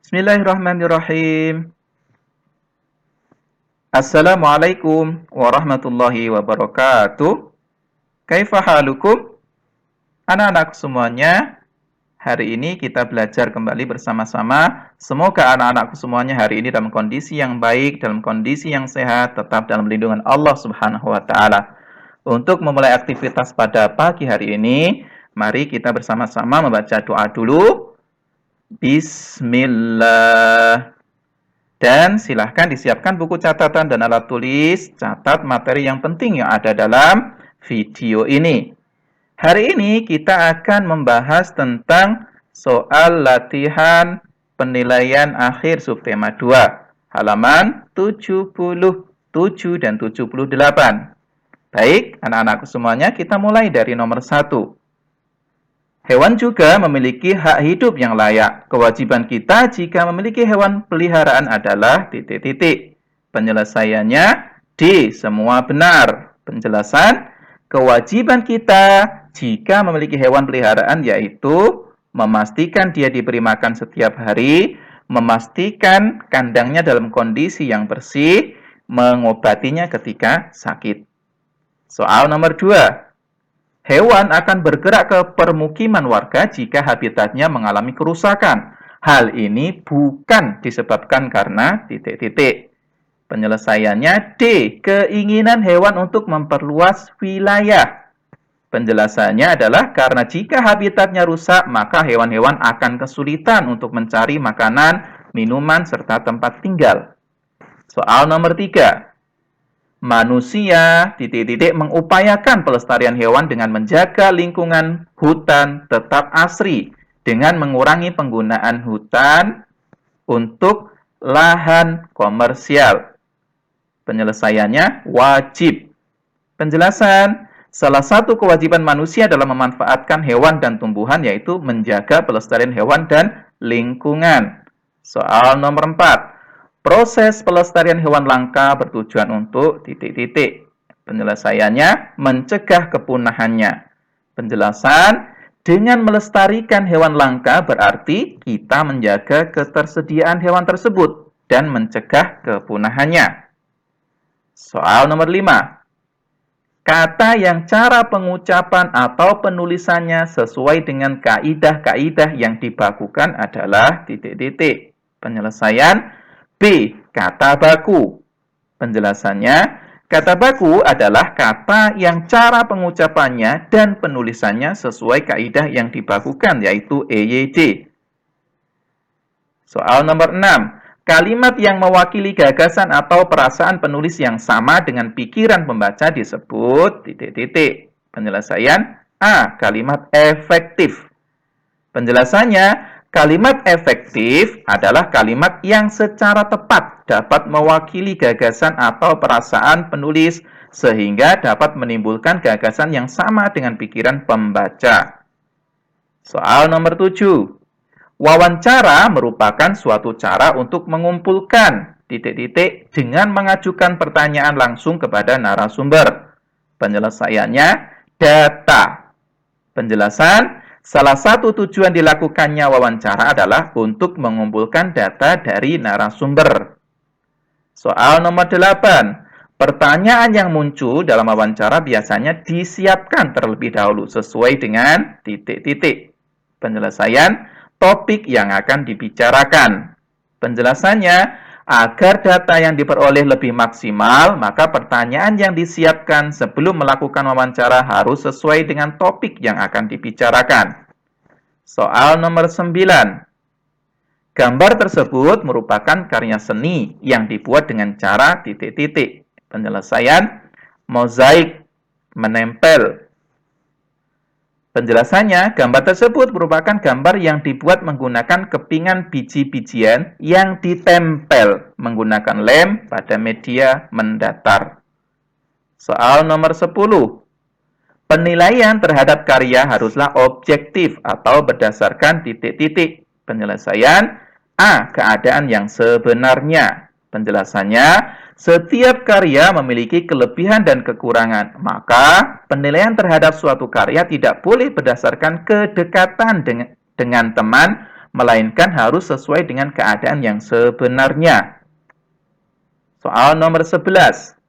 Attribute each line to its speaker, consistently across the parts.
Speaker 1: Bismillahirrahmanirrahim. Assalamualaikum warahmatullahi wabarakatuh. Kaifa halukum? Anak-anak semuanya, hari ini kita belajar kembali bersama-sama. Semoga anak-anakku semuanya hari ini dalam kondisi yang baik, dalam kondisi yang sehat, tetap dalam lindungan Allah Subhanahu wa taala. Untuk memulai aktivitas pada pagi hari ini, mari kita bersama-sama membaca doa dulu. Bismillah. Dan silahkan disiapkan buku catatan dan alat tulis, catat materi yang penting yang ada dalam video ini. Hari ini kita akan membahas tentang soal latihan penilaian akhir subtema 2, halaman 77 dan 78. Baik, anak-anakku semuanya, kita mulai dari nomor 1. Hewan juga memiliki hak hidup yang layak. Kewajiban kita jika memiliki hewan peliharaan adalah ... Penyelesaiannya D. Semua benar. Penjelasan, kewajiban kita jika memiliki hewan peliharaan yaitu memastikan dia diberi makan setiap hari, memastikan kandangnya dalam kondisi yang bersih, mengobatinya ketika sakit. Soal nomor 2. Hewan akan bergerak ke permukiman warga jika habitatnya mengalami kerusakan. Hal ini bukan disebabkan karena ... Penyelesaiannya D. Keinginan hewan untuk memperluas wilayah. Penjelasannya adalah karena jika habitatnya rusak, maka hewan-hewan akan kesulitan untuk mencari makanan, minuman, serta tempat tinggal. Soal nomor 3. Manusia ... mengupayakan pelestarian hewan dengan menjaga lingkungan hutan tetap asri dengan mengurangi penggunaan hutan untuk lahan komersial. Penyelesaiannya wajib. Penjelasan, salah satu kewajiban manusia dalam memanfaatkan hewan dan tumbuhan yaitu menjaga pelestarian hewan dan lingkungan. Soal nomor 4. Proses pelestarian hewan langka bertujuan untuk ... Penyelesaiannya mencegah kepunahannya. Penjelasan, dengan melestarikan hewan langka berarti kita menjaga ketersediaan hewan tersebut dan mencegah kepunahannya. Soal nomor 5. Kata yang cara pengucapan atau penulisannya sesuai dengan kaidah-kaidah yang dibakukan adalah ... Penyelesaian B. Kata baku. Penjelasannya, kata baku adalah kata yang cara pengucapannya dan penulisannya sesuai kaidah yang dibakukan, yaitu EYD. Soal nomor 6. Kalimat yang mewakili gagasan atau perasaan penulis yang sama dengan pikiran pembaca disebut ... Penyelesaian A. Kalimat efektif. Penjelasannya, kalimat efektif adalah kalimat yang secara tepat dapat mewakili gagasan atau perasaan penulis sehingga dapat menimbulkan gagasan yang sama dengan pikiran pembaca. Soal nomor 7. Wawancara merupakan suatu cara untuk mengumpulkan ... dengan mengajukan pertanyaan langsung kepada narasumber. Penyelesaiannya data. Penjelasan, salah satu tujuan dilakukannya wawancara adalah untuk mengumpulkan data dari narasumber. Soal nomor 8. Pertanyaan yang muncul dalam wawancara biasanya disiapkan terlebih dahulu sesuai dengan ... Penyelesaian, topik yang akan dibicarakan. Penjelasannya, agar data yang diperoleh lebih maksimal, maka pertanyaan yang disiapkan sebelum melakukan wawancara harus sesuai dengan topik yang akan dibicarakan. Soal nomor 9. Gambar tersebut merupakan karya seni yang dibuat dengan cara ... Penyelesaian, mozaik, menempel. Penjelasannya, gambar tersebut merupakan gambar yang dibuat menggunakan kepingan biji-bijian yang ditempel menggunakan lem pada media mendatar. Soal nomor 10. Penilaian terhadap karya haruslah objektif atau berdasarkan ... Penyelesaian A. Keadaan yang sebenarnya. Penjelasannya, setiap karya memiliki kelebihan dan kekurangan, maka penilaian terhadap suatu karya tidak boleh berdasarkan kedekatan dengan teman, melainkan harus sesuai dengan keadaan yang sebenarnya. Soal nomor 11.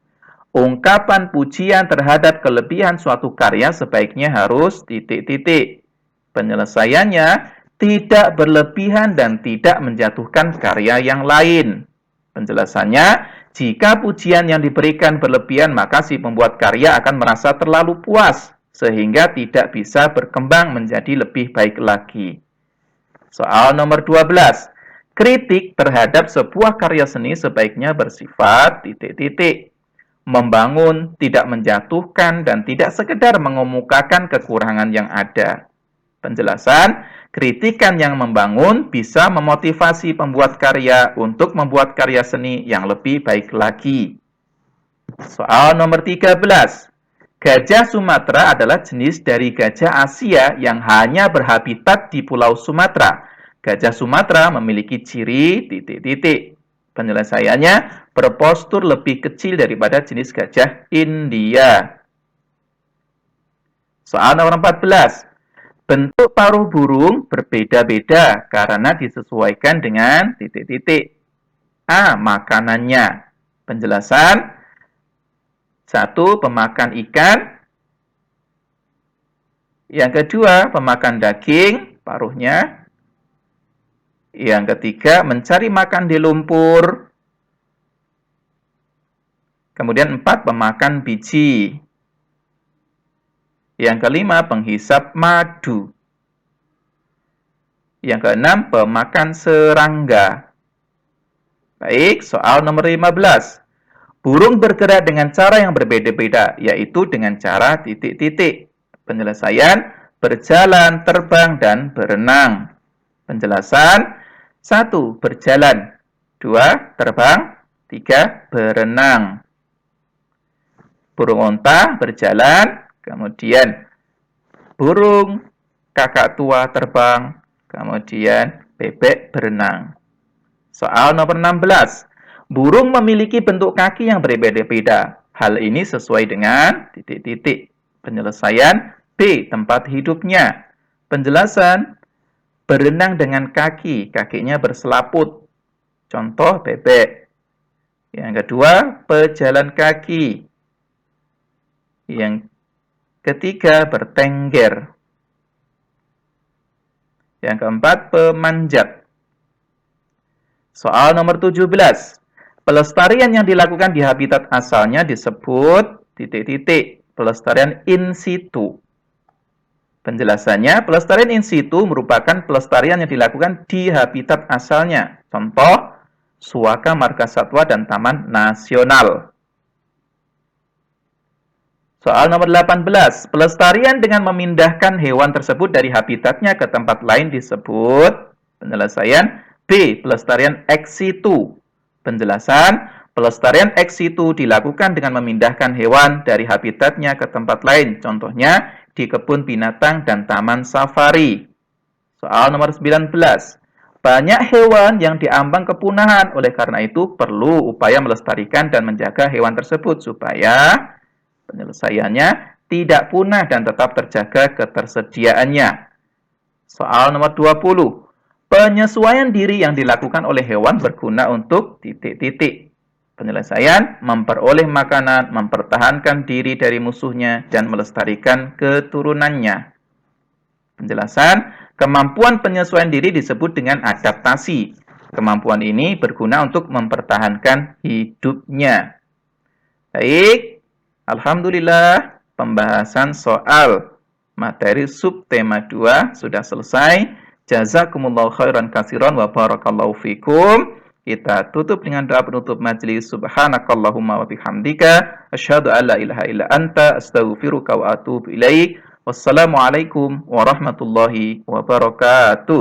Speaker 1: Ungkapan pujian terhadap kelebihan suatu karya sebaiknya harus titik-titik. Penyelesaiannya tidak berlebihan dan tidak menjatuhkan karya yang lain. Penjelasannya, jika pujian yang diberikan berlebihan, maka si pembuat karya akan merasa terlalu puas, sehingga tidak bisa berkembang menjadi lebih baik lagi. Soal nomor 12. Kritik terhadap sebuah karya seni sebaiknya bersifat titik-titik. Membangun, tidak menjatuhkan, dan tidak sekedar mengemukakan kekurangan yang ada. Penjelasan, kritikan yang membangun bisa memotivasi pembuat karya untuk membuat karya seni yang lebih baik lagi. Soal nomor 13. Gajah Sumatera adalah jenis dari gajah Asia yang hanya berhabitat di Pulau Sumatera. Gajah Sumatera memiliki ciri titik-titik. Penyelesaiannya, berpostur lebih kecil daripada jenis gajah India. Soal nomor 14. Bentuk paruh burung berbeda-beda karena disesuaikan dengan titik-titik. A. Makanannya. Penjelasan, 1. Pemakan ikan. Yang kedua, pemakan daging, paruhnya. Yang ketiga, mencari makan di lumpur. Kemudian 4, pemakan biji. Yang kelima, penghisap madu. Yang keenam, pemakan serangga. Baik, soal nomor 15. Burung bergerak dengan cara yang berbeda-beda, yaitu dengan cara titik-titik. Penyelesaian, berjalan, terbang, dan berenang. Penjelasan, 1. Berjalan. 2. Terbang. 3. Berenang. Burung onta berjalan, kemudian burung kakak tua terbang, kemudian bebek berenang. Soal nomor 16. Burung memiliki bentuk kaki yang berbeda-beda. Hal ini sesuai dengan titik-titik. Penyelesaian, B. Tempat hidupnya. Penjelasan, berenang dengan kaki, kakinya berselaput. Contoh bebek. Yang kedua, pejalan kaki. Yang ketiga, bertengger. Yang keempat, pemanjat. Soal nomor 17. Pelestarian yang dilakukan di habitat asalnya disebut titik-titik. Pelestarian in situ. Penjelasannya, pelestarian in situ merupakan pelestarian yang dilakukan di habitat asalnya. Contoh, Suaka Margasatwa dan Taman Nasional. Soal nomor 18. Pelestarian dengan memindahkan hewan tersebut dari habitatnya ke tempat lain disebut. Penyelesaian, B. Pelestarian ex situ. Penjelasan, pelestarian ex situ dilakukan dengan memindahkan hewan dari habitatnya ke tempat lain. Contohnya, di kebun binatang dan taman safari. Soal nomor 19. Banyak hewan yang diambang kepunahan, oleh karena itu perlu upaya melestarikan dan menjaga hewan tersebut supaya penyelesaiannya tidak punah dan tetap terjaga ketersediaannya. Soal nomor 20. Penyesuaian diri yang dilakukan oleh hewan berguna untuk titik-titik. Penyelesaian, memperoleh makanan, mempertahankan diri dari musuhnya, dan melestarikan keturunannya. Penjelasan, kemampuan penyesuaian diri disebut dengan adaptasi. Kemampuan ini berguna untuk mempertahankan hidupnya. Baik, alhamdulillah pembahasan soal materi subtema 2 sudah selesai. Jazakumullahu khairan katsiran wa barakallahu fikum. Kita tutup dengan doa penutup majelis. Subhanakallahumma wa bihamdika asyhadu an la ilaha illa anta astaghfiruka wa atubu ilaik. Wassalamualaikum warahmatullahi wabarakatuh.